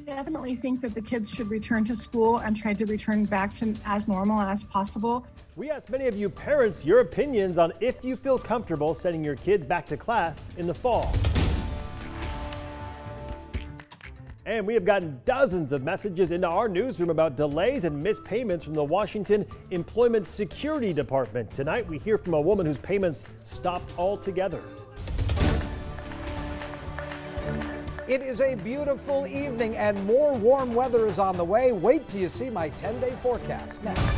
definitely think that the kids should return to school and try to return back to as normal as possible. We asked many of you parents your opinions on if you feel comfortable sending your kids back to class in the fall. And we have gotten dozens of messages into our newsroom about delays and missed payments from the Washington Employment Security Department. Tonight, we hear from a woman whose payments stopped altogether. It is a beautiful evening and more warm weather is on the way. Wait till you see my 10-day forecast next.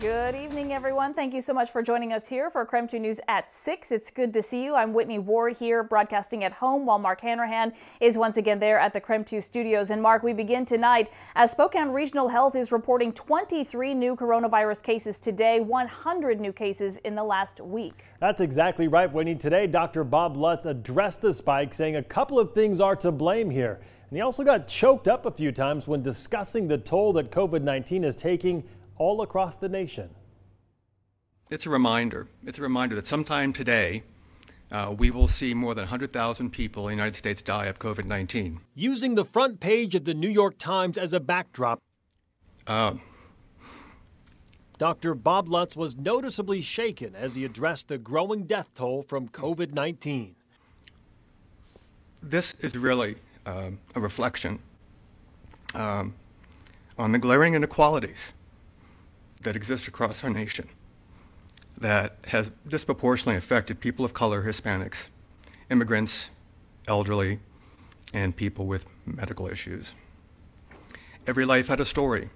Good evening, everyone. Thank you so much for joining us here for KREM 2 News at 6. It's good to see you. I'm Whitney Ward here broadcasting at home while Mark Hanrahan is once again there at the KREM 2 studios. And Mark, we begin tonight as Spokane Regional Health is reporting 23 new coronavirus cases today, 100 new cases in the last week. That's exactly right, Whitney. Today, Dr. Bob Lutz addressed the spike, saying a couple of things are to blame here. And he also got choked up a few times when discussing the toll that COVID-19 is taking all across the nation. It's a reminder. It's a reminder that sometime today, we will see more than 100,000 people in the United States die of COVID-19. Using the front page of the New York Times as a backdrop, Dr. Bob Lutz was noticeably shaken as he addressed the growing death toll from COVID-19. This is really a reflection on the glaring inequalities that exist across our nation that has disproportionately affected people of color, Hispanics, immigrants, elderly, and people with medical issues. Every life had a story,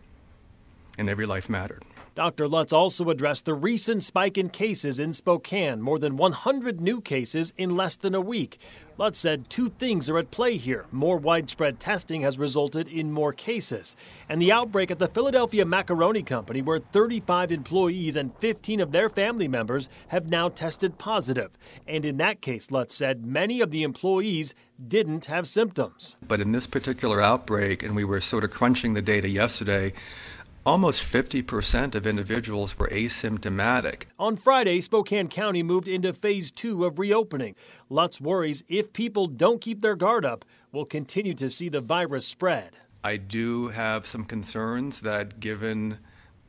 and every life mattered. Dr. Lutz also addressed the recent spike in cases in Spokane, more than 100 new cases in less than a week. Lutz said two things are at play here. More widespread testing has resulted in more cases. And the outbreak at the Philadelphia Macaroni Company, where 35 employees and 15 of their family members have now tested positive. And in that case, Lutz said, many of the employees didn't have symptoms. But in this particular outbreak, and we were sort of crunching the data yesterday, almost 50% of individuals were asymptomatic. On Friday, Spokane County moved into phase 2 of reopening. Lutz worries if people don't keep their guard up, we'll continue to see the virus spread. I do have some concerns that given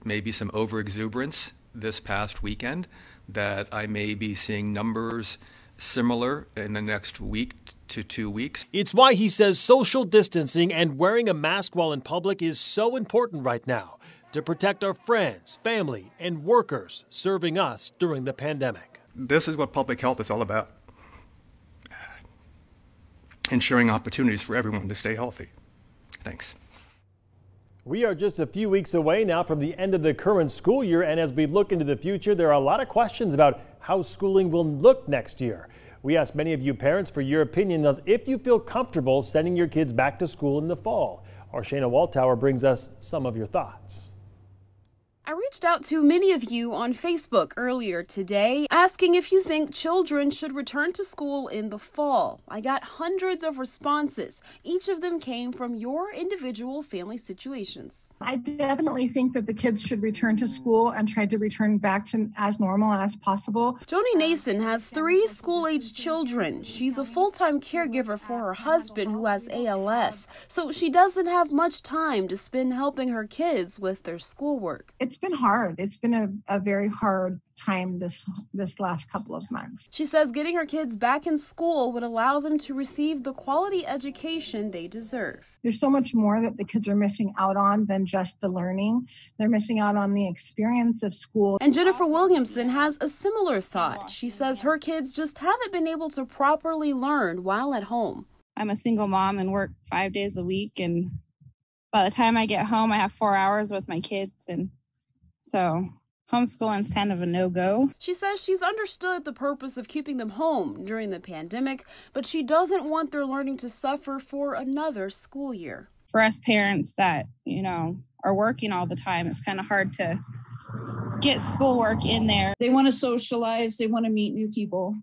maybe some overexuberance this past weekend, that I may be seeing numbers similar in the next week to 2 weeks. It's why he says social distancing and wearing a mask while in public is so important right now to protect our friends, family, and workers serving us during the pandemic. This is what public health is all about. Ensuring opportunities for everyone to stay healthy. Thanks. We are just a few weeks away now from the end of the current school year, and as we look into the future, there are a lot of questions about how schooling will look next year. We asked many of you parents for your opinion on if you feel comfortable sending your kids back to school in the fall. Our Shayna Waltower brings us some of your thoughts. I reached out to many of you on Facebook earlier today, asking if you think children should return to school in the fall. I got hundreds of responses. Each of them came from your individual family situations. I definitely think that the kids should return to school and try to return back to as normal as possible. Joni Nason has 3 school-age children. She's a full-time caregiver for her husband who has ALS, so she doesn't have much time to spend helping her kids with their schoolwork. It's been hard. It's been a very hard time this last couple of months. She says getting her kids back in school would allow them to receive the quality education they deserve. There's so much more that the kids are missing out on than just the learning. They're missing out on the experience of school. And Jennifer Williamson has a similar thought. She says her kids just haven't been able to properly learn while at home. I'm a single mom and work 5 days a week, and by the time I get home, I have 4 hours with my kids, and so homeschooling's kind of a no-go. She says she's understood the purpose of keeping them home during the pandemic, but she doesn't want their learning to suffer for another school year. For us parents that, are working all the time, it's kind of hard to get schoolwork in there. They want to socialize, they want to meet new people,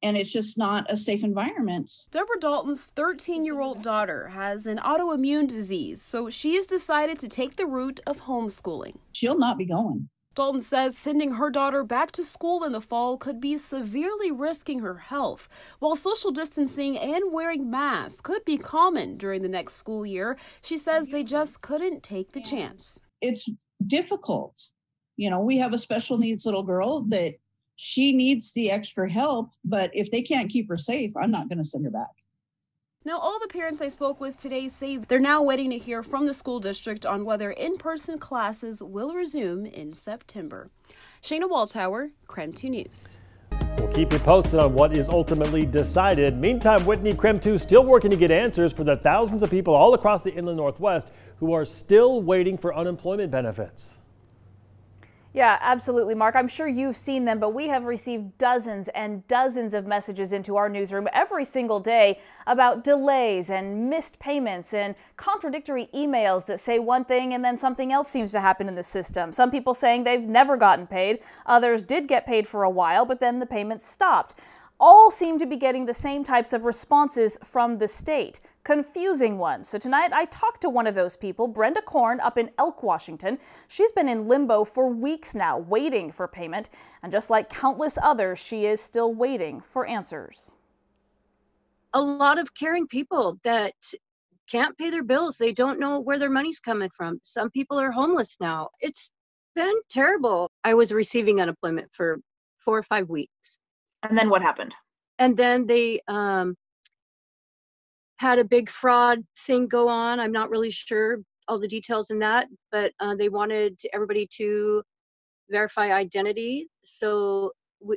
and it's just not a safe environment. Deborah Dalton's 13-year-old daughter has an autoimmune disease, so she has decided to take the route of homeschooling. She'll not be going. Dalton says sending her daughter back to school in the fall could be severely risking her health. While social distancing and wearing masks could be common during the next school year, she says they just couldn't take the chance. It's difficult. You know, we have a special needs little girl that she needs the extra help, but if they can't keep her safe, I'm not going to send her back. Now, all the parents I spoke with today say they're now waiting to hear from the school district on whether in-person classes will resume in September. Shayna Waltower, KREM 2 News. We'll keep you posted on what is ultimately decided. Meantime, Whitney, KREM 2 still working to get answers for the thousands of people all across the inland Northwest who are still waiting for unemployment benefits. Yeah, absolutely, Mark. I'm sure you've seen them, but we have received dozens and dozens of messages into our newsroom every single day about delays and missed payments and contradictory emails that say one thing and then something else seems to happen in the system. Some people saying they've never gotten paid. Others did get paid for a while, but then the payments stopped. All seem to be getting the same types of responses from the state. Confusing ones. So tonight I talked to one of those people, Brenda Korn, up in Elk, Washington. She's been in limbo for weeks now, waiting for payment. And just like countless others, she is still waiting for answers. A lot of caring people that can't pay their bills. They don't know where their money's coming from. Some people are homeless now. It's been terrible. I was receiving unemployment for 4 or 5 weeks. And then what happened? And then they had a big fraud thing go on. I'm not really sure all the details in that, but they wanted everybody to verify identity. So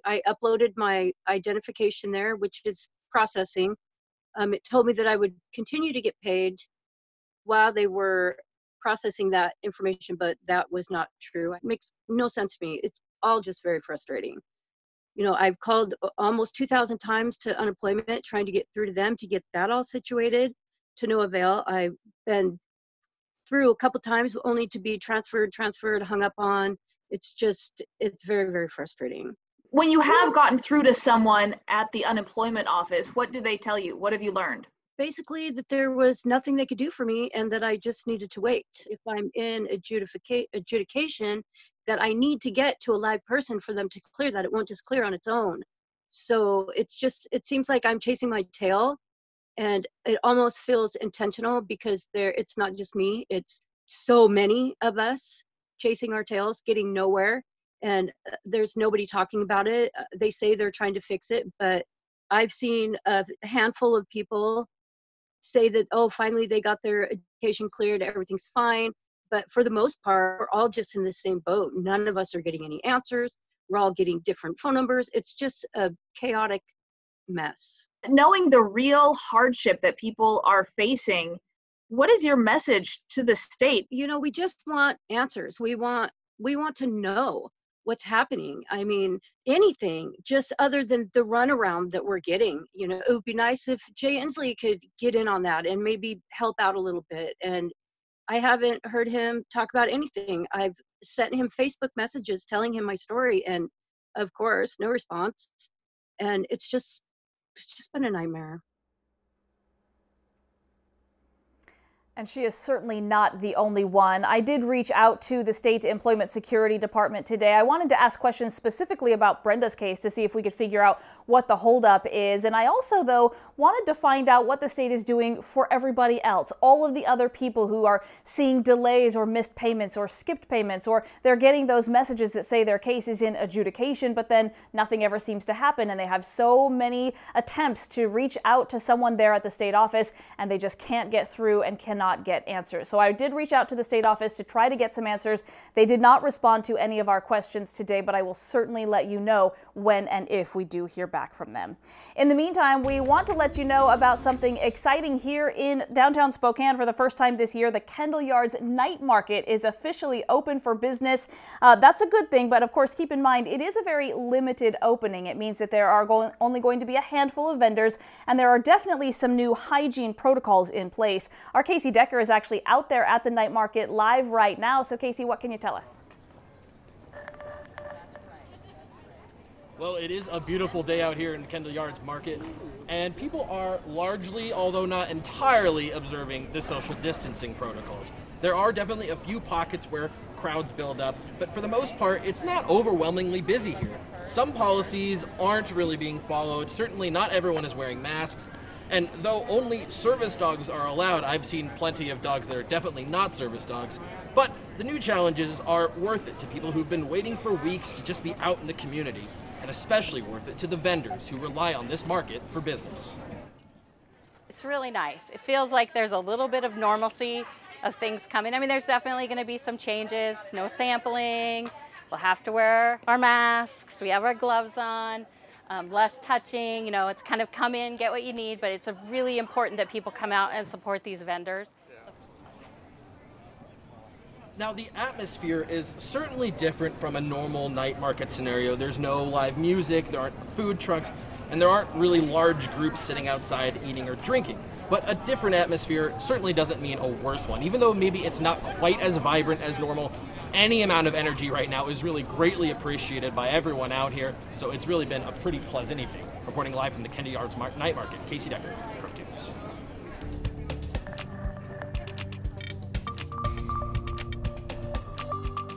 I uploaded my identification there, which is processing. It told me that I would continue to get paid while they were processing that information, but that was not true. It makes no sense to me. It's all just very frustrating. You know, I've called almost 2,000 times to unemployment trying to get through to them to get that all situated, to no avail. I've been through a couple times only to be transferred, hung up on. It's very, very frustrating. When you have gotten through to someone at the unemployment office, what do they tell you? What have you learned? Basically that there was nothing they could do for me and that I just needed to wait. If I'm in adjudication, that I need to get to a live person for them to clear that. It won't just clear on its own. So it seems like I'm chasing my tail, and it almost feels intentional because it's not just me, it's so many of us chasing our tails, getting nowhere, and there's nobody talking about it. They say they're trying to fix it, but I've seen a handful of people say that, oh, finally they got their education cleared, everything's fine. But for the most part, we're all just in the same boat. None of us are getting any answers. We're all getting different phone numbers. It's just a chaotic mess. Knowing the real hardship that people are facing, what is your message to the state? You know, we just want answers. We want to know what's happening. I mean, anything just other than the runaround that we're getting. You know, it would be nice if Jay Inslee could get in on that and maybe help out a little bit. And I haven't heard him talk about anything. I've sent him Facebook messages telling him my story, and of course, no response. And it's just been a nightmare. And she is certainly not the only one. I did reach out to the State Employment Security Department today. I wanted to ask questions specifically about Brenda's case to see if we could figure out what the holdup is. And I also, though, wanted to find out what the state is doing for everybody else, all of the other people who are seeing delays or missed payments or skipped payments, or they're getting those messages that say their case is in adjudication, but then nothing ever seems to happen. And they have so many attempts to reach out to someone there at the state office, and they just can't get through and cannot get answers. So I did reach out to the state office to try to get some answers. They did not respond to any of our questions today, but I will certainly let you know when and if we do hear back from them. In the meantime, we want to let you know about something exciting here in downtown Spokane for the first time this year. The Kendall Yards Night Market is officially open for business. That's a good thing, but of course, keep in mind, it is a very limited opening. It means that there are only going to be a handful of vendors, and there are definitely some new hygiene protocols in place. Our Casey Decker is actually out there at the night market live right now. So Casey, what can you tell us? Well, it is a beautiful day out here in Kendall Yards Market, and people are largely, although not entirely, observing the social distancing protocols. There are definitely a few pockets where crowds build up, but for the most part, it's not overwhelmingly busy here. Some policies aren't really being followed. Certainly not everyone is wearing masks. And though only service dogs are allowed, I've seen plenty of dogs that are definitely not service dogs. But the new challenges are worth it to people who've been waiting for weeks to just be out in the community, and especially worth it to the vendors who rely on this market for business. It's really nice. It feels like there's a little bit of normalcy of things coming. I mean, there's definitely going to be some changes. No sampling. We'll have to wear our masks. We have our gloves on. Less touching. You know, it's kind of come in, get what you need, but it's really important that people come out and support these vendors. Now, the atmosphere is certainly different from a normal night market scenario. There's no live music, there aren't food trucks, and there aren't really large groups sitting outside eating or drinking. But a different atmosphere certainly doesn't mean a worse one. Even though maybe it's not quite as vibrant as normal, any amount of energy right now is really greatly appreciated by everyone out here. So it's really been a pretty pleasant evening. Reporting live from the Kendall Yards Night Market, Casey Decker, KREM News.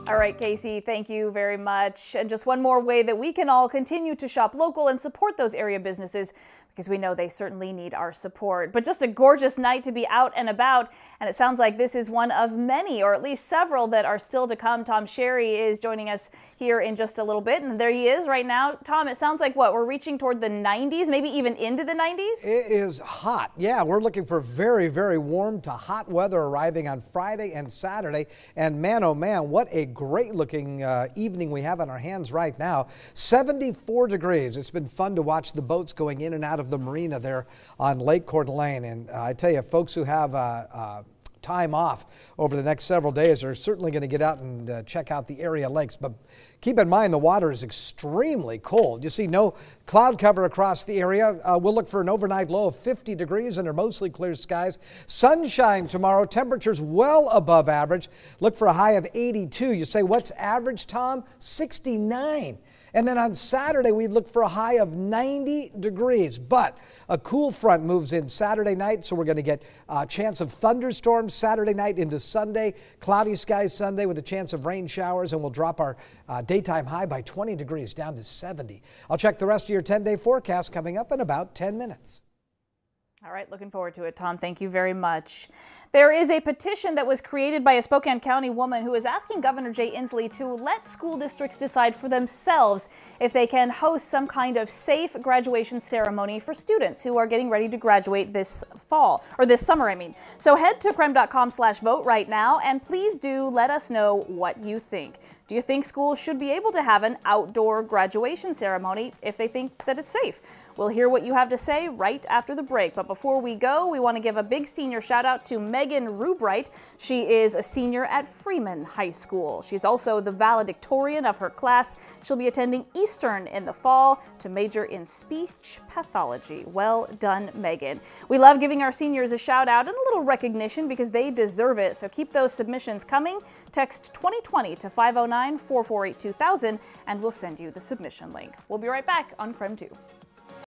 All right, Casey, thank you very much. And just one more way that we can all continue to shop local and support those area businesses, because we know they certainly need our support. But just a gorgeous night to be out and about, and it sounds like this is one of many, or at least several, that are still to come. Tom Sherry is joining us here in just a little bit, and there he is right now. Tom, it sounds like what, we're reaching toward the 90s, maybe even into the 90s? It is hot. Yeah, we're looking for very, very warm to hot weather arriving on Friday and Saturday. And man, oh man, what a great looking evening we have on our hands right now. 74 degrees. It's been fun to watch the boats going in and out of the marina there on Lake Coeur d'Alene. And I tell you, folks who have time off over the next several days are certainly going to get out and check out the area lakes. But keep in mind, the water is extremely cold. You see no cloud cover across the area. We'll look for an overnight low of 50 degrees under mostly clear skies. Sunshine tomorrow, temperatures well above average. Look for a high of 82. You say, what's average, Tom? 69. And then on Saturday, we look for a high of 90 degrees. But a cool front moves in Saturday night, so we're going to get a chance of thunderstorms Saturday night into Sunday. Cloudy skies Sunday with a chance of rain showers, and we'll drop our daytime high by 20 degrees down to 70. I'll check the rest of your 10-day forecast coming up in about 10 minutes. All right, looking forward to it, Tom. Thank you very much. There is a petition that was created by a Spokane County woman who is asking Governor Jay Inslee to let school districts decide for themselves if they can host some kind of safe graduation ceremony for students who are getting ready to graduate this fall, or this summer, I mean. So head to krem.com/vote right now, and please do let us know what you think. Do you think schools should be able to have an outdoor graduation ceremony if they think that it's safe? We'll hear what you have to say right after the break. But before we go, we want to give a big senior shout out to Megan Rubright. She is a senior at Freeman High School. She's also the valedictorian of her class. She'll be attending Eastern in the fall to major in speech pathology. Well done, Megan. We love giving our seniors a shout out and a little recognition because they deserve it. So keep those submissions coming. Text 2020 to 509-448-2000 and we'll send you the submission link. We'll be right back on KREM 2.